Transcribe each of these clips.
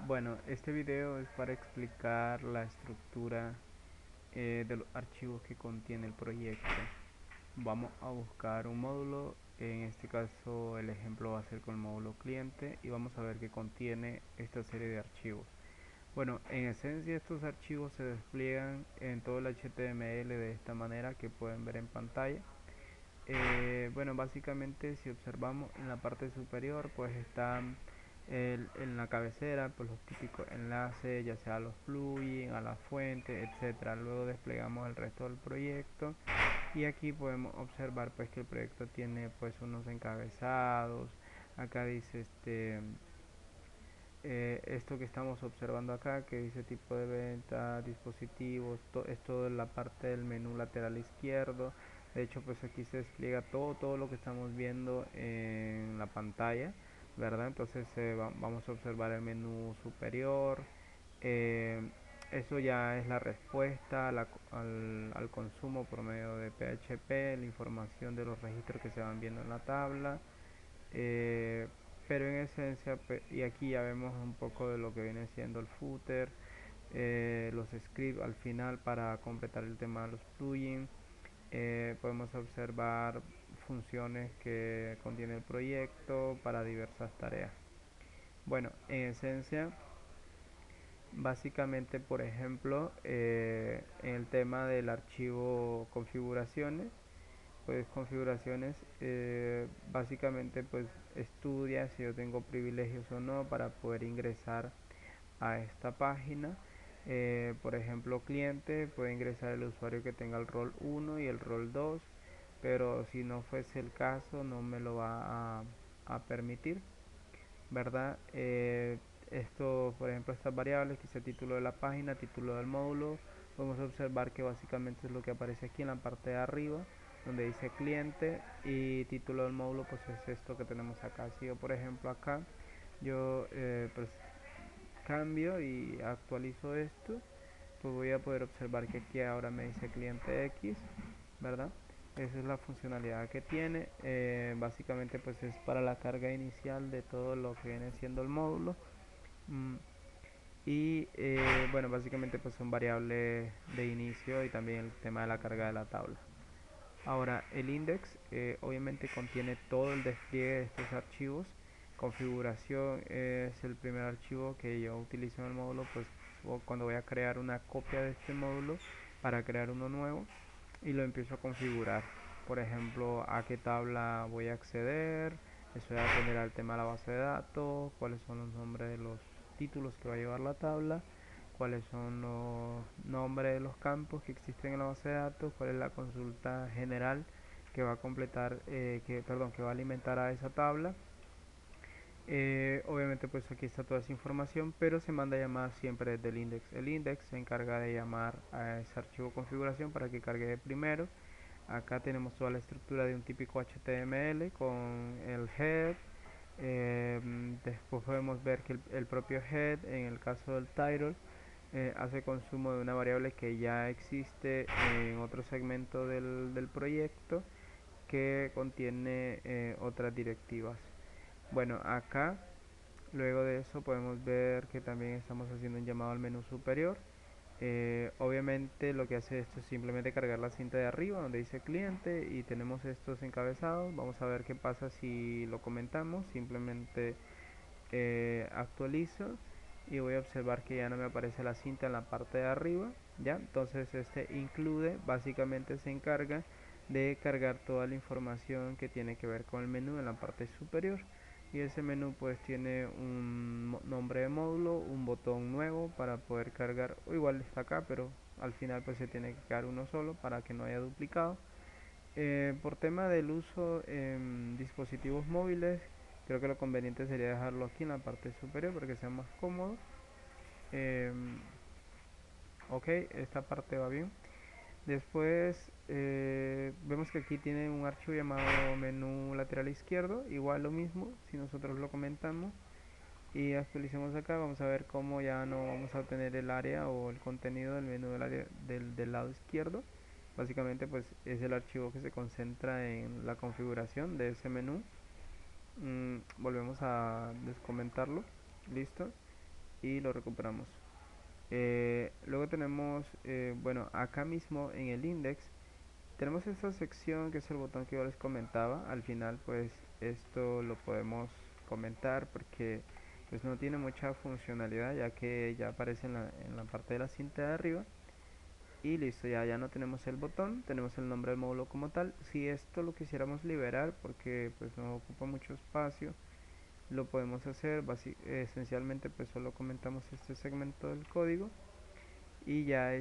Bueno, este video es para explicar la estructura de los archivos que contiene el proyecto. Vamos a buscar un módulo, en este caso el ejemplo va a ser con el módulo cliente y vamos a ver qué contiene esta serie de archivos. Bueno, en esencia estos archivos se despliegan en todo el HTML de esta manera que pueden ver en pantalla. Bueno, básicamente si observamos en la parte superior pues están en la cabecera pues los típicos enlaces, ya sea a los plugins, a la fuente, etcétera. Luego desplegamos el resto del proyecto y aquí podemos observar pues que el proyecto tiene pues unos encabezados. Acá dice esto que estamos observando acá, que dice tipo de venta, dispositivos, es todo en la parte del menú lateral izquierdo. De hecho pues aquí se despliega todo lo que estamos viendo en la pantalla, ¿verdad? Entonces vamos a observar el menú superior. eh, Eso ya es la respuesta al consumo por medio de PHP, la información de los registros que se van viendo en la tabla. eh, pero en esencia, y aquí ya vemos un poco de lo que viene siendo el footer, los scripts al final para completar el tema de los plugins. Podemos observar funciones que contiene el proyecto para diversas tareas. Bueno, en esencia, básicamente, por ejemplo, en el tema del archivo configuraciones, pues configuraciones básicamente pues estudia si yo tengo privilegios o no para poder ingresar a esta página. Por ejemplo, cliente puede ingresar el usuario que tenga el rol 1 y el rol 2, pero si no fuese el caso no me lo va a permitir, ¿verdad? Esto, por ejemplo, estas variables, que es el título de la página, título del módulo, podemos observar que básicamente es lo que aparece aquí en la parte de arriba, donde dice cliente, y título del módulo pues es esto que tenemos acá. Si yo por ejemplo acá yo pues cambio y actualizo esto, pues voy a poder observar que aquí ahora me dice cliente X, ¿verdad? Esa es la funcionalidad que tiene. Básicamente pues es para la carga inicial de todo lo que viene siendo el módulo. Mm, y bueno, básicamente pues son variables de inicio y también el tema de la carga de la tabla. Ahora, el index obviamente contiene todo el despliegue de estos archivos. Configuración es el primer archivo que yo utilizo en el módulo, pues cuando voy a crear una copia de este módulo para crear uno nuevo y lo empiezo a configurar. Por ejemplo, a qué tabla voy a acceder, eso va a atender al tema de la base de datos, cuáles son los nombres de los títulos que va a llevar la tabla, cuáles son los nombres de los campos que existen en la base de datos, cuál es la consulta general que va a completar, que va a alimentar a esa tabla. Obviamente pues aquí está toda esa información, pero se manda a llamar siempre desde el index. El index se encarga de llamar a ese archivo configuración para que cargue de primero. Acá tenemos toda la estructura de un típico HTML con el head. Después podemos ver que el propio head, en el caso del title, hace consumo de una variable que ya existe en otro segmento del proyecto que contiene otras directivas. Bueno, acá luego de eso podemos ver que también estamos haciendo un llamado al menú superior. Obviamente lo que hace esto es simplemente cargar la cinta de arriba donde dice cliente y tenemos estos encabezados. Vamos a ver qué pasa si lo comentamos. Simplemente actualizo y voy a observar que ya no me aparece la cinta en la parte de arriba. Ya, entonces este include básicamente se encarga de cargar toda la información que tiene que ver con el menú en la parte superior, y ese menú pues tiene un nombre de módulo, un botón nuevo para poder cargar, o igual está acá, pero al final pues se tiene que quedar uno solo para que no haya duplicado. Por tema del uso en dispositivos móviles, creo que lo conveniente sería dejarlo aquí en la parte superior para que sea más cómodo. Em, ok, esta parte va bien. Después vemos que aquí tiene un archivo llamado menú lateral izquierdo, igual lo mismo, si nosotros lo comentamos y actualicemos acá, vamos a ver cómo ya no vamos a obtener el área o el contenido del menú del lado izquierdo. Básicamente pues es el archivo que se concentra en la configuración de ese menú. Volvemos a descomentarlo, listo. y lo recuperamos. Luego tenemos, bueno, acá mismo en el index tenemos esta sección que es el botón que yo les comentaba. Al final pues esto lo podemos comentar porque pues no tiene mucha funcionalidad, ya que ya aparece en la parte de la cinta de arriba. Y listo, ya no tenemos el botón, tenemos el nombre del módulo como tal. Si esto lo quisiéramos liberar porque pues no ocupa mucho espacio, lo podemos hacer. Esencialmente pues solo comentamos este segmento del código y ya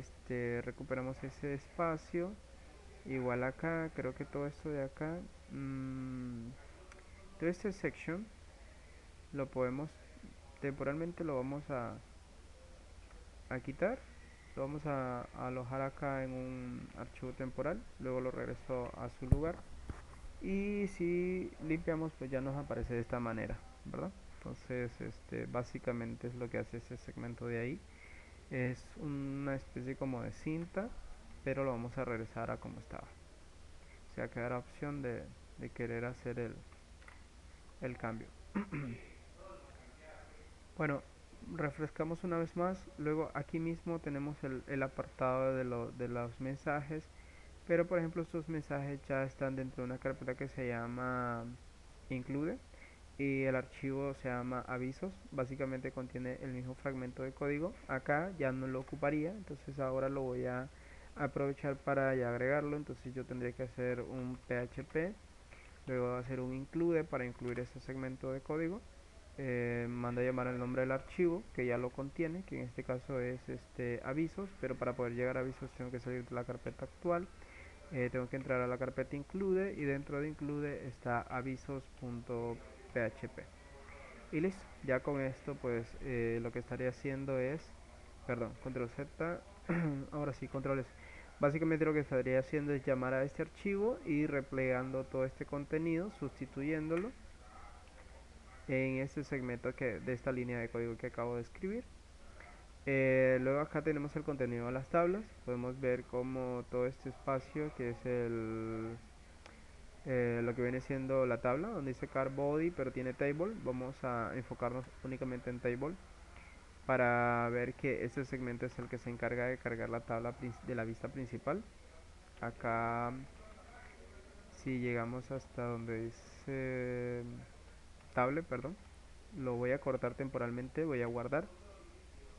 recuperamos ese espacio. Igual acá, creo que todo esto de acá, todo este section lo podemos, temporalmente lo vamos a quitar, lo vamos a alojar acá en un archivo temporal, luego lo regreso a su lugar y si limpiamos pues ya nos aparece de esta manera, ¿verdad? Entonces básicamente es lo que hace ese segmento de ahí. Es una especie como de cinta, pero lo vamos a regresar a como estaba. O sea, queda la opción de querer hacer el cambio. Bueno, refrescamos una vez más. Luego aquí mismo tenemos el apartado de los mensajes. Pero por ejemplo estos mensajes ya están dentro de una carpeta que se llama include. Y el archivo se llama avisos. Básicamente contiene el mismo fragmento de código. Acá ya no lo ocuparía. Entonces ahora lo voy a aprovechar para ya agregarlo. Entonces yo tendría que hacer un PHP. Luego hacer un include para incluir ese segmento de código. Manda a llamar el nombre del archivo que ya lo contiene, que en este caso es avisos, pero para poder llegar a avisos tengo que salir de la carpeta actual. Tengo que entrar a la carpeta include y dentro de include está avisos.php y listo. Ya con esto pues lo que estaría haciendo es, perdón, control Z, ahora sí, control S. Básicamente lo que estaría haciendo es llamar a este archivo y replegando todo este contenido, sustituyéndolo en este segmento de esta línea de código que acabo de escribir. Luego acá tenemos el contenido de las tablas. Podemos ver como todo este espacio que es lo que viene siendo la tabla, donde dice car body pero tiene table. Vamos a enfocarnos únicamente en table para ver que este segmento es el que se encarga de cargar la tabla de la vista principal. Acá si llegamos hasta donde dice table, perdón, lo voy a cortar temporalmente, voy a guardar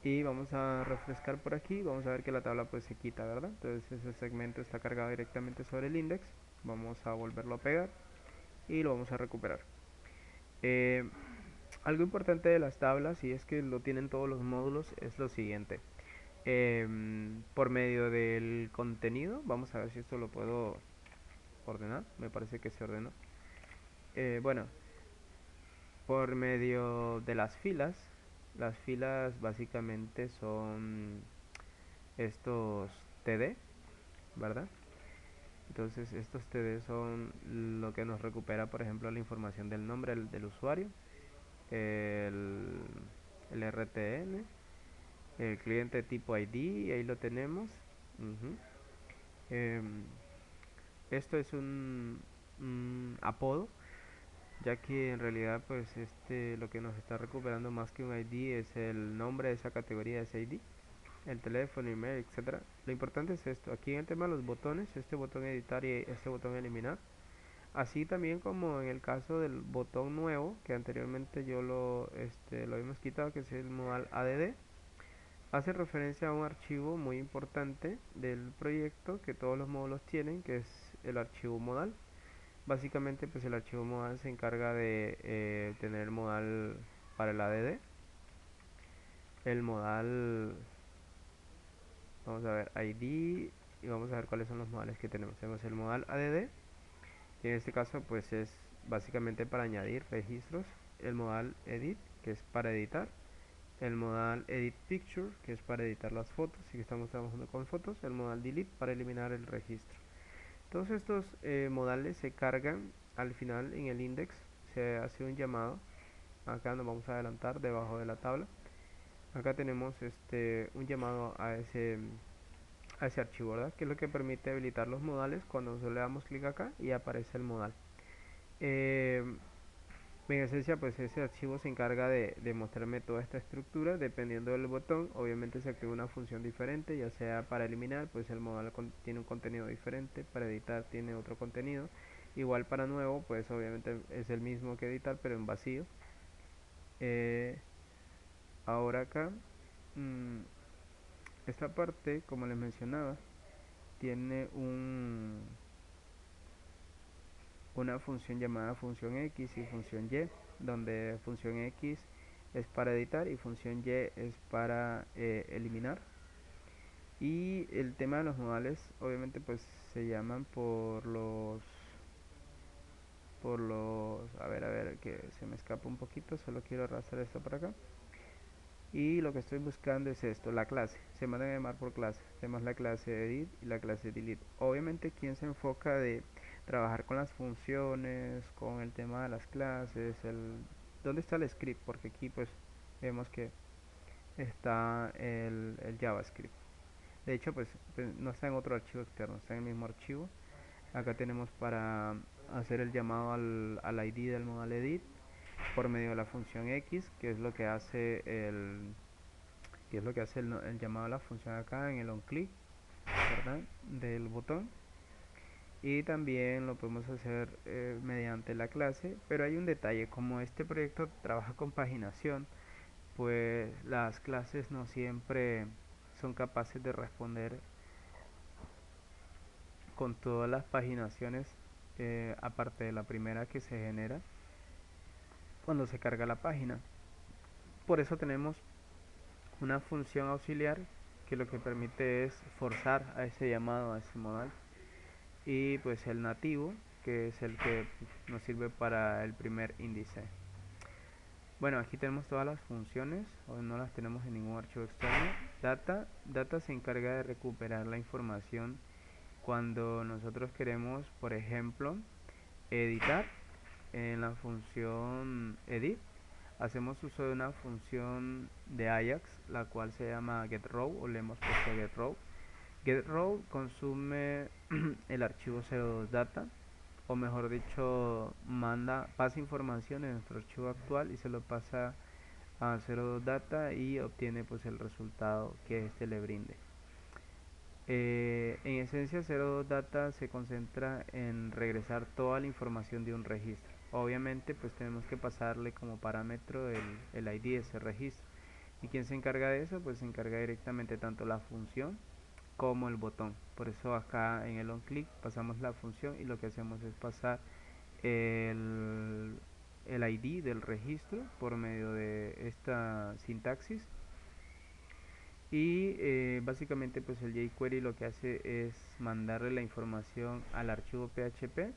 y vamos a refrescar por aquí. Vamos a ver que la tabla pues se quita, ¿verdad? Entonces ese segmento está cargado directamente sobre el index. Vamos a volverlo a pegar y lo vamos a recuperar. eh, Algo importante de las tablas, y es que lo tienen todos los módulos, es lo siguiente. Por medio del contenido, vamos a ver si esto lo puedo ordenar. Me parece que se ordenó. Bueno, por medio de las filas básicamente son estos TD, ¿verdad? Entonces estos TD son lo que nos recupera, por ejemplo, la información del nombre del usuario, el, el RTN, el cliente tipo ID, ahí lo tenemos. Ujú. Em, Esto es un apodo, ya que en realidad pues lo que nos está recuperando más que un ID es el nombre de esa categoría de ese ID, el teléfono, email, etcétera. Lo importante es esto. Aquí en el tema de los botones, este botón editar y este botón eliminar, así también como en el caso del botón nuevo que anteriormente lo habíamos quitado, que es el modal add, hace referencia a un archivo muy importante del proyecto que todos los módulos tienen, que es el archivo modal. Básicamente pues el archivo modal se encarga de tener el modal para el add, el modal, vamos a ver, ID, y vamos a ver cuáles son los modales que tenemos. Tenemos el modal add, que en este caso pues es básicamente para añadir registros, el modal edit, que es para editar, el modal edit picture, que es para editar las fotos, si estamos trabajando con fotos, el modal delete para eliminar el registro. Todos estos modales se cargan al final en el index, se hace un llamado. Acá nos vamos a adelantar debajo de la tabla. Acá tenemos un llamado a ese archivo, ¿verdad? Que es lo que permite habilitar los modales. Cuando solo le damos clic acá y aparece el modal. Eh, En esencia, pues ese archivo se encarga de mostrarme toda esta estructura. Dependiendo del botón, obviamente se activa una función diferente, ya sea para eliminar, pues el modal tiene un contenido diferente, para editar tiene otro contenido. Igual para nuevo, pues obviamente es el mismo que editar, pero en vacío. Eh, Ahora acá, mm, esta parte, como les mencionaba, tiene una función llamada función X y función Y, donde función X es para editar y función Y es para eliminar. Y el tema de los modales, obviamente, pues se llaman a ver, que se me escapa un poquito, solo quiero arrastrar esto para acá. Y lo que estoy buscando es esto, la clase. Se mandan a llamar por clase. Tenemos la clase edit y la clase delete. Obviamente quien se enfoca de trabajar con las funciones, con el tema de las clases, ¿dónde está el script? Porque aquí pues vemos que está el JavaScript. De hecho pues no está en otro archivo externo, está en el mismo archivo. Acá tenemos para hacer el llamado al ID del modal edit por medio de la función X, que es lo que hace el llamado a la función acá en el onClick, ¿verdad? Del botón. Y también lo podemos hacer mediante la clase, pero hay un detalle: como este proyecto trabaja con paginación, pues las clases no siempre son capaces de responder con todas las paginaciones, aparte de la primera que se genera cuando se carga la página. Por eso tenemos una función auxiliar que lo que permite es forzar a ese llamado, a ese modal. Y pues el nativo, que es el que nos sirve para el primer índice. Bueno, aquí tenemos todas las funciones, hoy no las tenemos en ningún archivo externo. Data se encarga de recuperar la información cuando nosotros queremos, por ejemplo, editar. En la función edit hacemos uso de una función de Ajax, la cual se llama getRow, o le hemos puesto getRow. GetRow consume el archivo 02data, o mejor dicho, pasa información en nuestro archivo actual y se lo pasa a 02data y obtiene pues el resultado que éste le brinde. En esencia, 02data se concentra en regresar toda la información de un registro. Obviamente pues tenemos que pasarle como parámetro el ID de ese registro. ¿Y quién se encarga de eso? Pues se encarga directamente tanto la función como el botón. Por eso acá en el onClick pasamos la función y lo que hacemos es pasar el, el ID del registro por medio de esta sintaxis. Y básicamente pues el jQuery lo que hace es mandarle la información al archivo PHP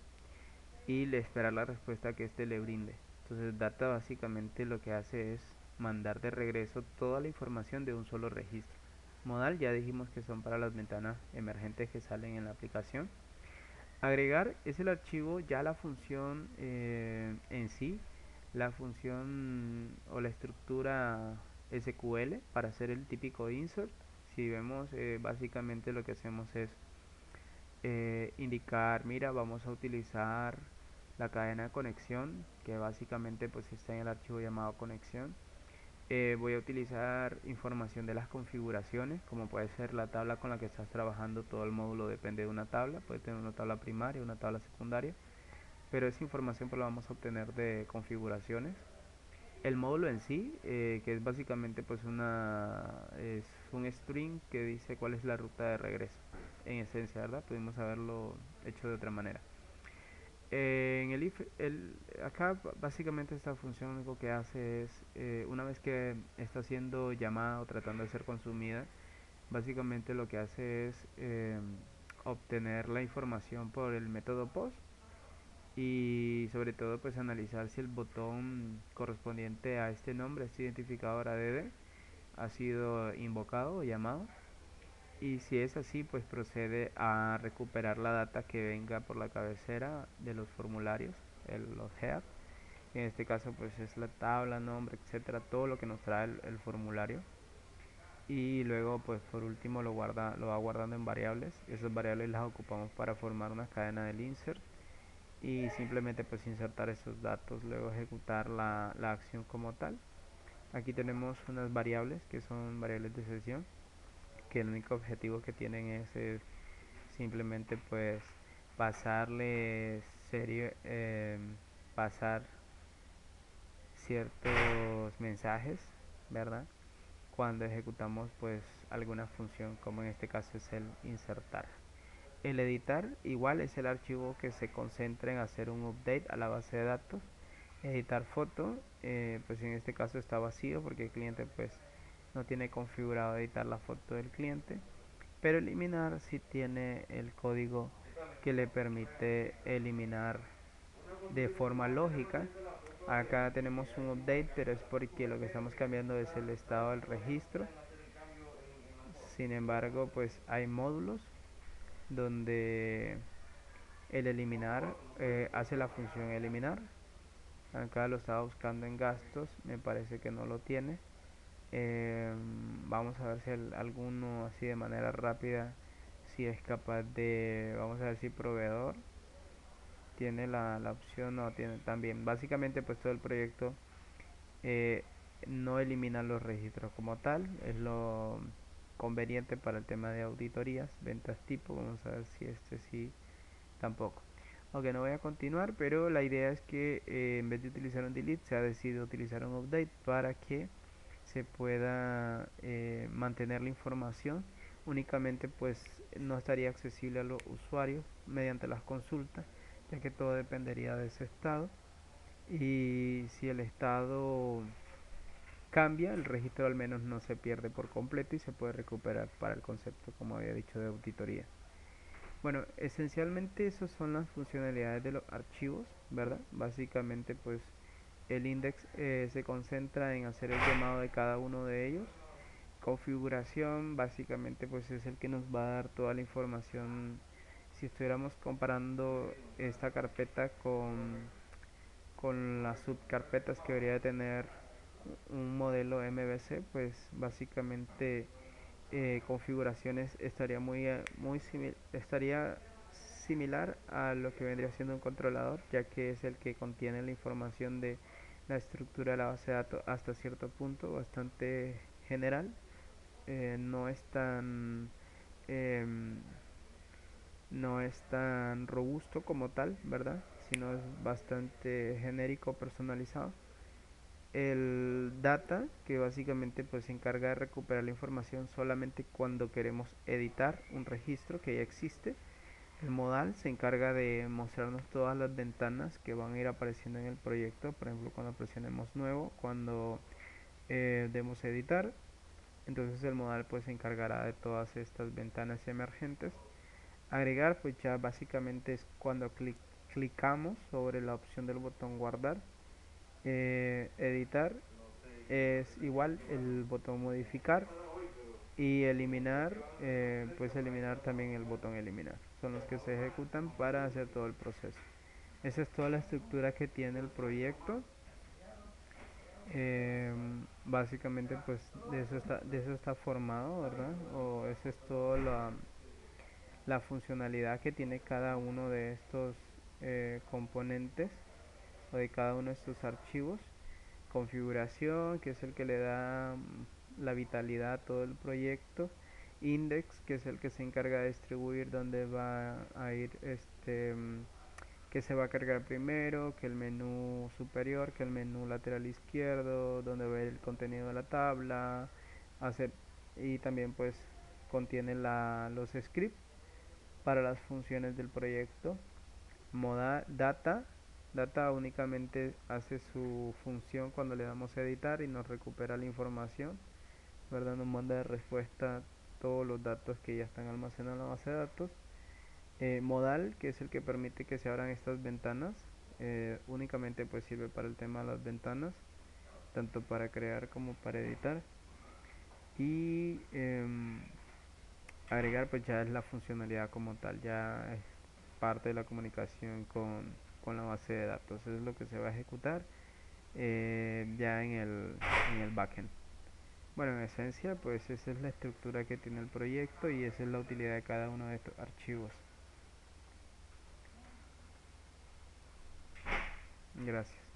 y le esperar la respuesta que éste le brinde. Entonces Data básicamente lo que hace es mandar de regreso toda la información de un solo registro. Modal ya dijimos que son para las ventanas emergentes que salen en la aplicación. Agregar es el archivo, ya la función en sí, la función o la estructura SQL para hacer el típico insert. Si vemos, básicamente lo que hacemos es indicar, mira, vamos a utilizar la cadena de conexión, que básicamente pues está en el archivo llamado conexión. Voy a utilizar información de las configuraciones, como puede ser la tabla con la que estás trabajando. Todo el módulo depende de una tabla, puede tener una tabla primaria, una tabla secundaria, pero esa información pues la vamos a obtener de configuraciones. El módulo en sí, que es básicamente pues es un string que dice cuál es la ruta de regreso. En esencia, ¿verdad? Pudimos haberlo hecho de otra manera. En el if, acá básicamente esta función lo único que hace es, una vez que está siendo llamada o tratando de ser consumida, básicamente lo que hace es obtener la información por el método post, y sobre todo pues analizar si el botón correspondiente a este nombre, este identificador ADD, ha sido invocado o llamado. Y si es así, pues procede a recuperar la data que venga por la cabecera de los formularios, los head. En este caso pues es la tabla, nombre, etcétera, todo lo que nos trae el formulario. Y luego pues por último lo va guardando en variables. Esas variables las ocupamos para formar una cadena del insert. y simplemente pues insertar esos datos, luego ejecutar la acción como tal. Aquí tenemos unas variables que son variables de sesión, que el único objetivo que tienen es simplemente pues pasarle serie, pasar ciertos mensajes, ¿verdad? Cuando ejecutamos pues alguna función, como en este caso es el insertar. El editar igual es el archivo que se concentra en hacer un update a la base de datos. Editar foto, pues en este caso está vacío porque el cliente pues no tiene configurado editar la foto del cliente, pero eliminar sí tiene el código que le permite eliminar de forma lógica. Acá tenemos un update, pero es porque lo que estamos cambiando es el estado del registro. Sin embargo, pues hay módulos donde el eliminar hace la función eliminar. Acá lo estaba buscando en gastos, me parece que no lo tiene. Eh, Vamos a ver si alguno así de manera rápida, si es capaz de, vamos a ver si proveedor tiene la opción, no tiene también. Básicamente pues todo el proyecto eh, no elimina los registros como tal, es lo conveniente para el tema de auditorías, ventas tipo, vamos a ver si este sí tampoco. Aunque no voy a continuar, pero la idea es que en vez de utilizar un delete se ha decidido utilizar un update para que se pueda mantener la información. Únicamente pues no estaría accesible a los usuarios mediante las consultas, ya que todo dependería de ese estado. Y si el estado cambia, el registro al menos no se pierde por completo y se puede recuperar para el concepto, como había dicho, de auditoría. Bueno, esencialmente esas son las funcionalidades de los archivos, ¿verdad? Básicamente pues el index se concentra en hacer el llamado de cada uno de ellos. Configuración básicamente pues es el que nos va a dar toda la información. Si estuviéramos comparando esta carpeta con las subcarpetas que debería de tener un modelo MVC, pues básicamente configuraciones estaría estaría similar a lo que vendría siendo un controlador, ya que es el que contiene la información de la estructura de la base de datos hasta cierto punto, bastante general. No es tan em, no es tan robusto como tal, ¿verdad? Sino es bastante genérico, personalizado. El data, que básicamente pues se encarga de recuperar la información solamente cuando queremos editar un registro que ya existe. El modal se encarga de mostrarnos todas las ventanas que van a ir apareciendo en el proyecto, por ejemplo cuando presionemos nuevo, cuando demos editar. Entonces el modal pues se encargará de todas estas ventanas emergentes. Agregar pues ya básicamente es cuando clicamos sobre la opción del botón guardar. Editar es igual el botón modificar, y eliminar pues eliminar también el botón eliminar. Son los que se ejecutan para hacer todo el proceso. Esa es toda la estructura que tiene el proyecto. Básicamente pues de eso está formado, ¿verdad? O esa es toda la funcionalidad que tiene cada uno de estos componentes, o de cada uno de estos archivos. Configuración, que es el que le da la vitalidad a todo el proyecto. Index, que es el que se encarga de distribuir dónde va a ir que se va a cargar primero, que el menú superior, que el menú lateral izquierdo, donde va a ir el contenido de la tabla, hacer, y también pues contiene los scripts para las funciones del proyecto. Data. Data únicamente hace su función cuando le damos a editar y nos recupera la información, ¿verdad? Nos manda de respuesta todos los datos que ya están almacenados en la base de datos. Modal, que es el que permite que se abran estas ventanas, únicamente pues sirve para el tema de las ventanas, tanto para crear como para editar. Y agregar pues ya es la funcionalidad como tal, ya es parte de la comunicación con la base de datos. Eso es lo que se va a ejecutar ya en el backend. Bueno, en esencia, pues esa es la estructura que tiene el proyecto y esa es la utilidad de cada uno de estos archivos. Gracias.